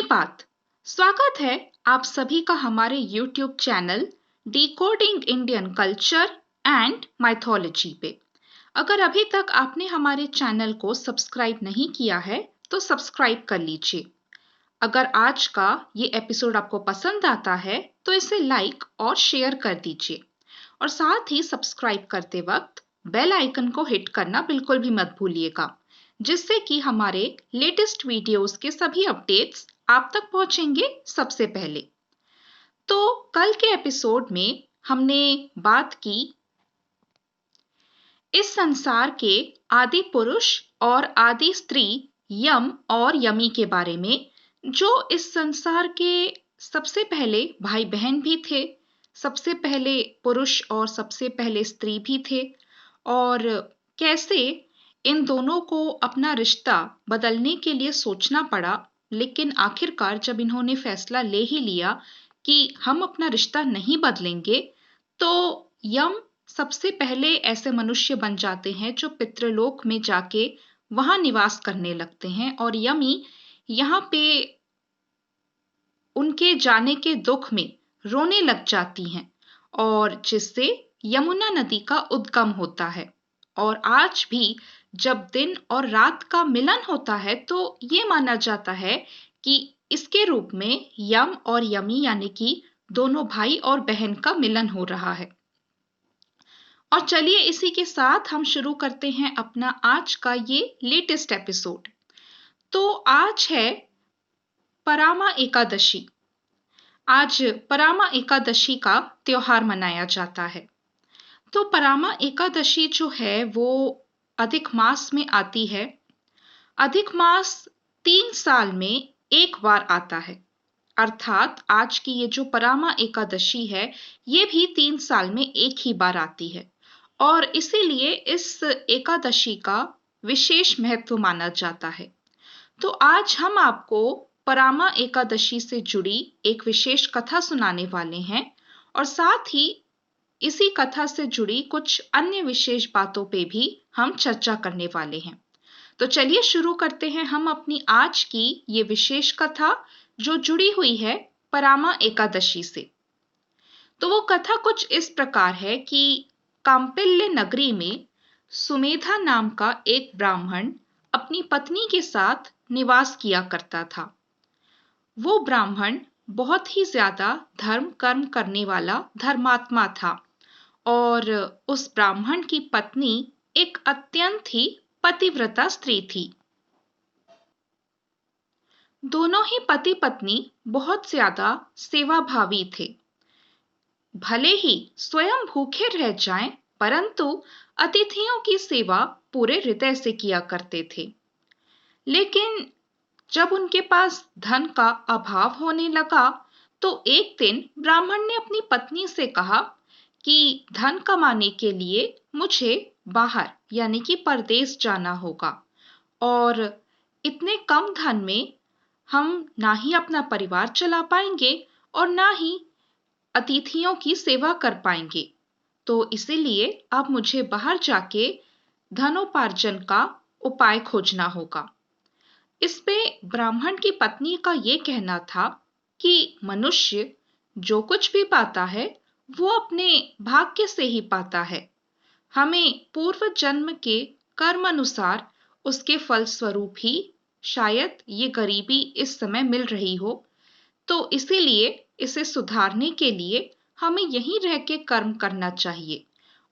बात। स्वागत है आप सभी का हमारे YouTube channel decoding Indian culture and mythology पे। अगर अभी तक आपने हमारे चैनल को सब्सक्राइब नहीं किया है तो सब्सक्राइब कर लीजिए। अगर आज का ये एपिसोड आपको पसंद आता है तो इसे लाइक और शेयर कर दीजिए और साथ ही सब्सक्राइब करते वक्त बेल आइकन को हिट करना बिल्कुल भी मत भूलिएगा, जिससे कि हमारे लेटेस्ट वीडियोस के सभी अपडेट्स आप तक पहुंचेंगे सबसे पहले। तो कल के एपिसोड में हमने बात की इस संसार के आदि पुरुष और आदि स्त्री यम और यमी के बारे में, जो इस संसार के सबसे पहले भाई बहन भी थे, सबसे पहले पुरुष और सबसे पहले स्त्री भी थे, और कैसे इन दोनों को अपना रिश्ता बदलने के लिए सोचना पड़ा। लेकिन आखिरकार जब इन्होंने फैसला ले ही लिया कि हम अपना रिश्ता नहीं बदलेंगे, तो यम सबसे पहले ऐसे मनुष्य बन जाते हैं जो पितृलोक में जाके वहां निवास करने लगते हैं, और यमी यहाँ पे उनके जाने के दुख में रोने लग जाती हैं, और जिससे यमुना नदी का उद्गम होता है। और आज भी जब दिन और रात का मिलन होता है तो ये माना जाता है कि इसके रूप में यम और यमी यानी कि दोनों भाई और बहन का मिलन हो रहा है। और चलिए इसी के साथ हम शुरू करते हैं अपना आज का ये लेटेस्ट एपिसोड। तो आज है परामा एकादशी। आज परामा एकादशी का त्योहार मनाया जाता है। तो परामा एकादशी जो है वो अधिक मास में आती है। अधिक मास 3 साल में एक बार आता है, अर्थात आज की ये जो परामा एकादशी है ये भी 3 साल में एक ही बार आती है, और इसीलिए इस एकादशी का विशेष महत्व माना जाता है। तो आज हम आपको परामा एकादशी से जुड़ी एक विशेष कथा सुनाने वाले हैं, और साथ ही इसी कथा से जुड़ी कुछ अन्य विशेष बातों पे भी हम चर्चा करने वाले हैं। तो चलिए शुरू करते हैं हम अपनी आज की ये विशेष कथा जो जुड़ी हुई है परामा एकादशी से। तो वो कथा कुछ इस प्रकार है कि कांपिल्य नगरी में सुमेधा नाम का एक ब्राह्मण अपनी पत्नी के साथ निवास किया करता था। वो ब्राह्मण बहुत ही ज्यादा धर्म कर्म करने वाला धर्मात्मा था, और उस ब्राह्मण की पत्नी एक अत्यंत ही पतिव्रता स्त्री थी। दोनों ही पति पत्नी बहुत ज्यादा सेवाभावी थे। भले ही स्वयं भूखे रह जाएं, परंतु अतिथियों की सेवा पूरे हृदय से किया करते थे। लेकिन जब उनके पास धन का अभाव होने लगा तो एक दिन ब्राह्मण ने अपनी पत्नी से कहा कि धन कमाने के लिए मुझे बाहर यानी कि परदेश जाना होगा, और इतने कम धन में हम ना ही अपना परिवार चला पाएंगे और ना ही अतिथियों की सेवा कर पाएंगे। तो इसीलिए अब मुझे बाहर जाके धनोपार्जन का उपाय खोजना होगा। इस पे ब्राह्मण की पत्नी का ये कहना था कि मनुष्य जो कुछ भी पाता है वो अपने भाग्य से ही पाता है। हमें पूर्व जन्म के कर्म अनुसार उसके फल स्वरूप ही शायद ये गरीबी इस समय मिल रही हो, तो इसीलिए इसे सुधारने के लिए हमें यहीं रह के कर्म करना चाहिए,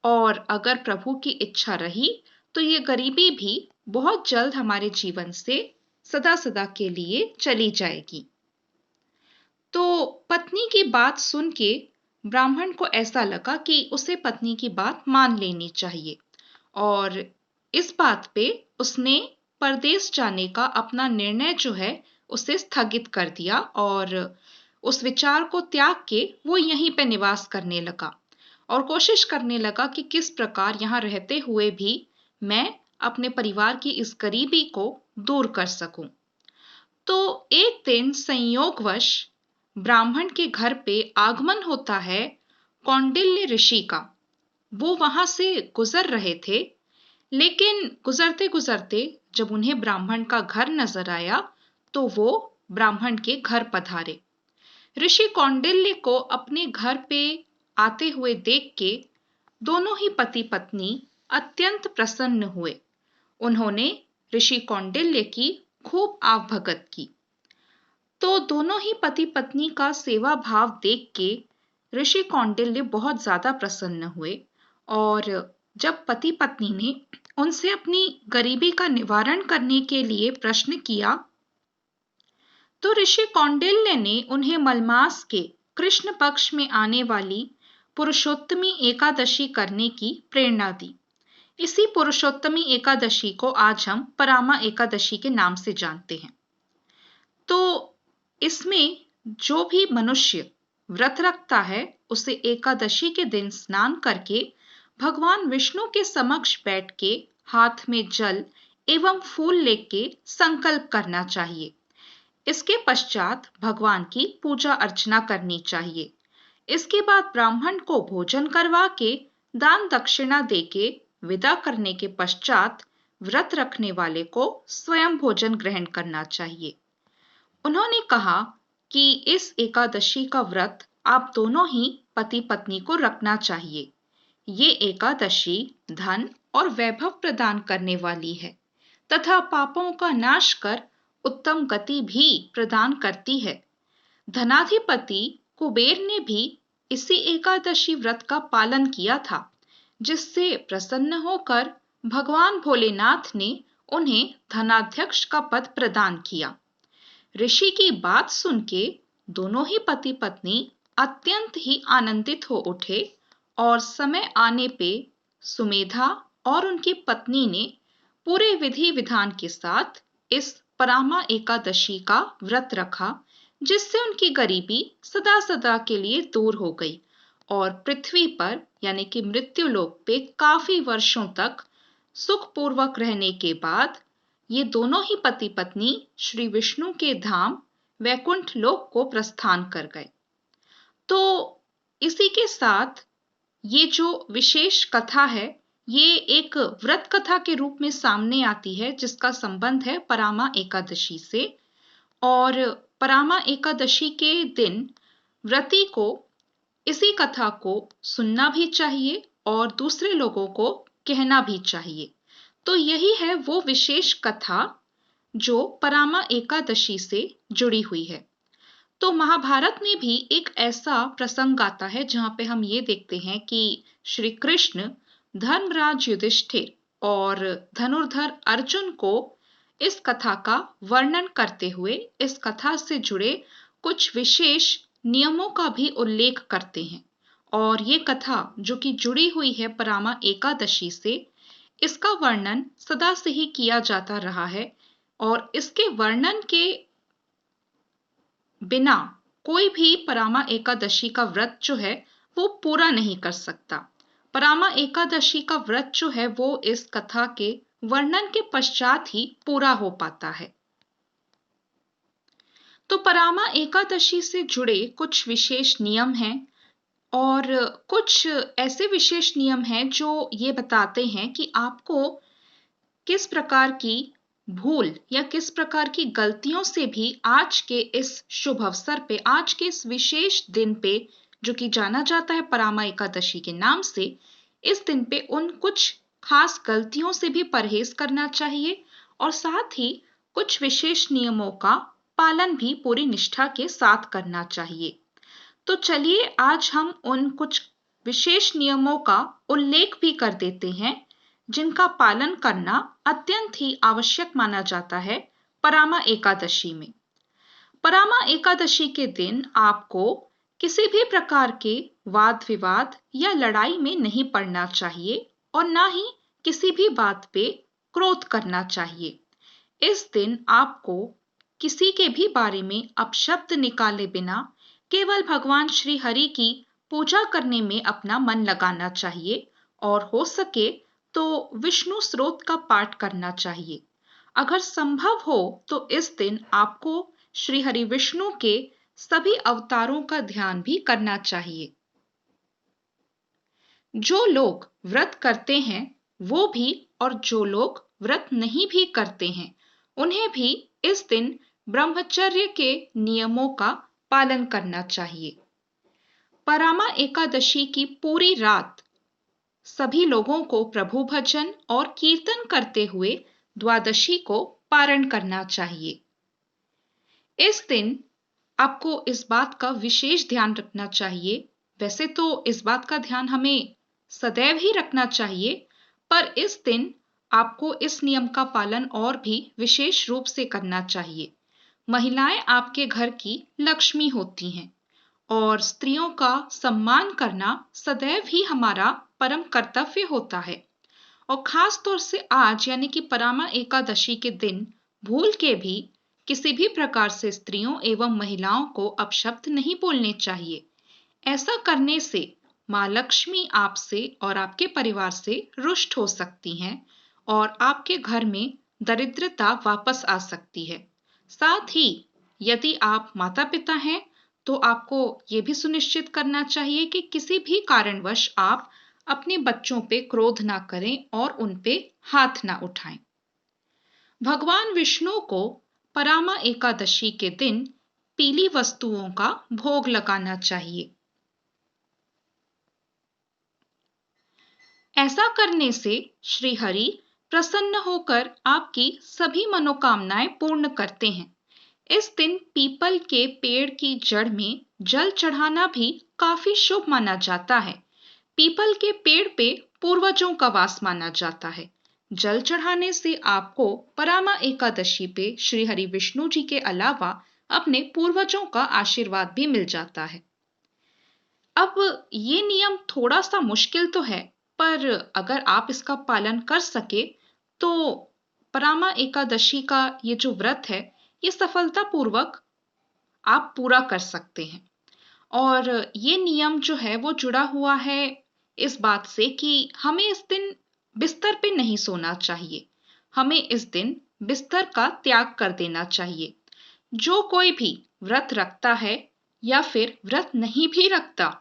और अगर प्रभु की इच्छा रही तो ये गरीबी भी बहुत जल्द हमारे जीवन से सदा सदा के लिए चली जाएगी। तो पत्नी की बात सुन के ब्राह्मण को ऐसा लगा कि उसे पत्नी की बात मान लेनी चाहिए, और इस बात पे उसने परदेश जाने का अपना निर्णय जो है उसे स्थगित कर दिया, और उस विचार को त्याग के वो यहीं पे निवास करने लगा और कोशिश करने लगा कि किस प्रकार यहाँ रहते हुए भी मैं अपने परिवार की इस गरीबी को दूर कर सकूं। तो एक दिन संयोगवश ब्राह्मण के घर पे आगमन होता है कौंडिल्य ऋषि का। वो वहां से गुजर रहे थे, लेकिन गुजरते गुजरते जब उन्हें ब्राह्मण का घर नजर आया तो वो ब्राह्मण के घर पधारे। ऋषि कौंडिल्य को अपने घर पे आते हुए देख के दोनों ही पति पत्नी अत्यंत प्रसन्न हुए। उन्होंने ऋषि कौंडिल्य की खूब आवभगत की। तो दोनों ही पति पत्नी का सेवा भाव देख के ऋषि कौंडिल्य बहुत ज्यादा प्रसन्न हुए और जब पति पत्नी ने उनसे अपनी गरीबी का निवारण करने के लिए प्रश्न किया तो ऋषि कौंडिल्य ने उन्हें मलमास के कृष्ण पक्ष में आने वाली पुरुषोत्तमी एकादशी करने की प्रेरणा दी। इसी पुरुषोत्तमी एकादशी को आज हम परामा एकादशी के नाम से जानते हैं। तो इसमें जो भी मनुष्य व्रत रखता है उसे एकादशी के दिन स्नान करके भगवान विष्णु के समक्ष बैठ के हाथ में जल एवं फूल लेके संकल्प करना चाहिए। इसके पश्चात भगवान की पूजा अर्चना करनी चाहिए। इसके बाद ब्राह्मण को भोजन करवा के दान दक्षिणा देके विदा करने के पश्चात व्रत रखने वाले को स्वयं भोजन ग्रहण करना चाहिए। उन्होंने कहा कि इस एकादशी का व्रत आप दोनों ही पति पत्नी को रखना चाहिए। ये एकादशी धन और वैभव प्रदान करने वाली है तथा पापों का नाश कर उत्तम गति भी प्रदान करती है। धनाधिपति कुबेर ने भी इसी एकादशी व्रत का पालन किया था, जिससे प्रसन्न होकर भगवान भोलेनाथ ने उन्हें धनाध्यक्ष का पद प्रदान किया। ऋषि की बात सुन के दोनों ही पति पत्नी अत्यंत ही आनंदित हो उठे और समय आने पे सुमेधा और उनकी पत्नी ने पूरे विधि विधान के साथ इस परामा एकादशी का व्रत रखा, जिससे उनकी गरीबी सदा सदा के लिए दूर हो गई और पृथ्वी पर यानी कि मृत्यु लोक पे काफी वर्षों तक सुखपूर्वक रहने के बाद ये दोनों ही पति पत्नी श्री विष्णु के धाम वैकुंठ लोक को प्रस्थान कर गए। तो इसी के साथ ये जो विशेष कथा है ये एक व्रत कथा के रूप में सामने आती है, जिसका संबंध है परामा एकादशी से। और परामा एकादशी के दिन व्रती को इसी कथा को सुनना भी चाहिए और दूसरे लोगों को कहना भी चाहिए। तो यही है वो विशेष कथा जो परामा एकादशी से जुड़ी हुई है। तो महाभारत में भी एक ऐसा प्रसंग आता है जहां पे हम ये देखते हैं कि श्री कृष्ण धर्मराज युधिष्ठिर और धनुर्धर अर्जुन को इस कथा का वर्णन करते हुए इस कथा से जुड़े कुछ विशेष नियमों का भी उल्लेख करते हैं। और ये कथा जो कि जुड़ी हुई है परामा एकादशी से, इसका वर्णन सदा से ही किया जाता रहा है और इसके वर्णन के बिना कोई भी परामा एकादशी का व्रत जो है वो पूरा नहीं कर सकता। परामा एकादशी का व्रत जो है वो इस कथा के वर्णन के पश्चात ही पूरा हो पाता है। तो परामा एकादशी से जुड़े कुछ विशेष नियम हैं और कुछ ऐसे विशेष नियम हैं जो ये बताते हैं कि आपको किस प्रकार की भूल या किस प्रकार की गलतियों से भी आज के इस शुभ अवसर पे, आज के इस विशेष दिन पे जो कि जाना जाता है परामा एकादशी के नाम से, इस दिन पे उन कुछ खास गलतियों से भी परहेज करना चाहिए और साथ ही कुछ विशेष नियमों का पालन भी पूरी निष्ठा के साथ करना चाहिए। तो चलिए आज हम उन कुछ विशेष नियमों का उल्लेख भी कर देते हैं जिनका पालन करना अत्यंत ही आवश्यक माना जाता है परामा एकादशी में। परामा एकादशी के दिन आपको किसी भी प्रकार के वाद विवाद या लड़ाई में नहीं पड़ना चाहिए और ना ही किसी भी बात पे क्रोध करना चाहिए। इस दिन आपको किसी के भी बारे में अपशब्द निकाले बिना केवल भगवान श्री हरि की पूजा करने में अपना मन लगाना चाहिए और हो सके तो विष्णु स्तोत्र का पाठ करना चाहिए। अगर संभव हो तो इस दिन आपको श्री हरि विष्णु के सभी अवतारों का ध्यान भी करना चाहिए। जो लोग व्रत करते हैं वो भी और जो लोग व्रत नहीं भी करते हैं उन्हें भी इस दिन ब्रह्मचर्य के नियमों का पालन करना चाहिए। परामा एकादशी की पूरी रात सभी लोगों को प्रभु भजन और कीर्तन करते हुए द्वादशी को पारण करना चाहिए। इस दिन आपको इस बात का विशेष ध्यान रखना चाहिए। वैसे तो इस बात का ध्यान हमें सदैव ही रखना चाहिए, पर इस दिन आपको इस नियम का पालन और भी विशेष रूप से करना चाहिए। महिलाएं आपके घर की लक्ष्मी होती हैं और स्त्रियों का सम्मान करना सदैव ही हमारा परम कर्तव्य होता है। और खास तौर से आज यानी कि परामा एकादशी के दिन भूल के भी किसी भी प्रकार से स्त्रियों एवं महिलाओं को अपशब्द नहीं बोलने चाहिए। ऐसा करने से माँ लक्ष्मी आपसे और आपके परिवार से रुष्ट हो सकती हैं और आपके घर में दरिद्रता वापस आ सकती है। साथ ही यदि आप माता पिता हैं तो आपको ये भी सुनिश्चित करना चाहिए कि किसी भी कारणवश आप अपने बच्चों पे क्रोध ना करें और उन पे हाथ ना उठाएं। भगवान विष्णु को परामा एकादशी के दिन पीली वस्तुओं का भोग लगाना चाहिए। ऐसा करने से श्री हरि प्रसन्न होकर आपकी सभी मनोकामनाएं पूर्ण करते हैं। इस दिन पीपल के पेड़ की जड़ में जल चढ़ाना भी काफी शुभ माना जाता है। पीपल के पेड़ पे पूर्वजों का वास माना जाता है। जल चढ़ाने से आपको परामा एकादशी पे श्री हरि विष्णु जी के अलावा अपने पूर्वजों का आशीर्वाद भी मिल जाता है। अब ये नियम थोड़ा सा मुश्किल तो है, पर अगर आप इसका पालन कर सके तो परामा एकादशी का ये जो व्रत है ये सफलतापूर्वक आप पूरा कर सकते हैं। और ये नियम जो है वो जुड़ा हुआ है इस बात से कि हमें इस दिन बिस्तर पे नहीं सोना चाहिए। हमें इस दिन बिस्तर का त्याग कर देना चाहिए। जो कोई भी व्रत रखता है या फिर व्रत नहीं भी रखता,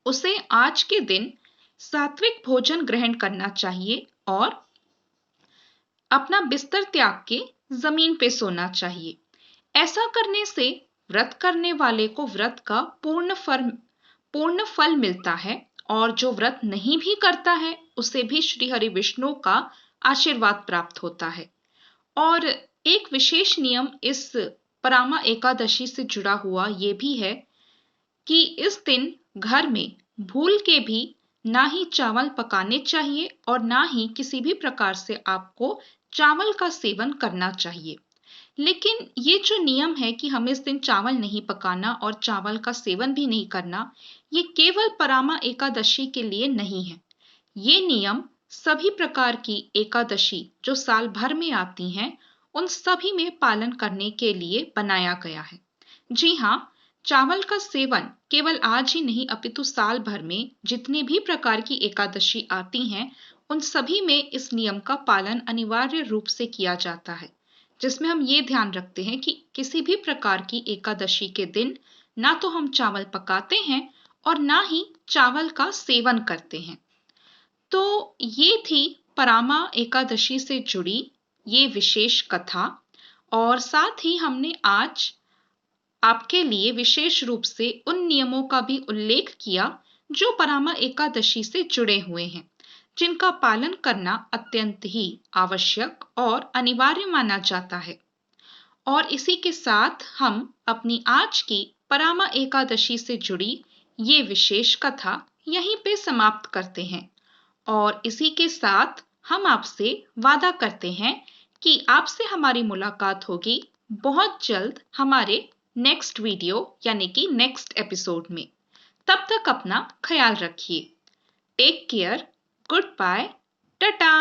उसे आज के दिन सात्विक भोजन ग्रहण करना चाहिए और अपना बिस्तर त्याग के जमीन पे सोना चाहिए। ऐसा करने से व्रत करने वाले को व्रत का पूर्ण फल मिलता है और जो व्रत नहीं भी करता है उसे भी श्री हरि विष्णु का आशीर्वाद प्राप्त होता है। और एक विशेष नियम इस परामा एकादशी से जुड़ा हुआ ये भी है कि इस दिन घर में भूल के भी ना ही चावल पकाने चाहिए और ना ही किसी भी प्रकार से आपको चावल का सेवन करना चाहिए। लेकिन ये जो नियम है कि हमें इस दिन चावल नहीं पकाना और चावल का सेवन भी नहीं करना, ये केवल परामा एकादशी के लिए नहीं है। ये नियम सभी प्रकार की एकादशी जो साल भर में आती हैं, उन सभी में पालन करने के लिए बनाया गया है। जी हाँ, चावल का सेवन केवल आज ही नहीं अपितु साल भर में जितनी भी प्रकार की एकादशी आती हैं, उन सभी में इस नियम का पालन अनिवार्य रूप से किया जाता है, जिसमें हम ये ध्यान रखते हैं कि किसी भी प्रकार की एकादशी के दिन ना तो हम चावल पकाते हैं और ना ही चावल का सेवन करते हैं। तो ये थी परामा एकादशी से जुड़ी ये विशेष कथा, और साथ ही हमने आज आपके लिए विशेष रूप से उन नियमों का भी उल्लेख किया जो परामा एकादशी से जुड़े हुए हैं, जिनका पालन करना अत्यंत ही आवश्यक और अनिवार्य माना जाता है। और इसी के साथ हम अपनी आज की परामा एकादशी से जुड़ी ये विशेष कथा यहीं पे समाप्त करते हैं। और इसी के साथ हम आपसे वादा करते हैं कि आपसे हमारी मुलाकात होगी बहुत जल्द हमारे नेक्स्ट वीडियो यानी कि नेक्स्ट एपिसोड में। तब तक अपना ख्याल रखिए। Take care, good bye, Tata.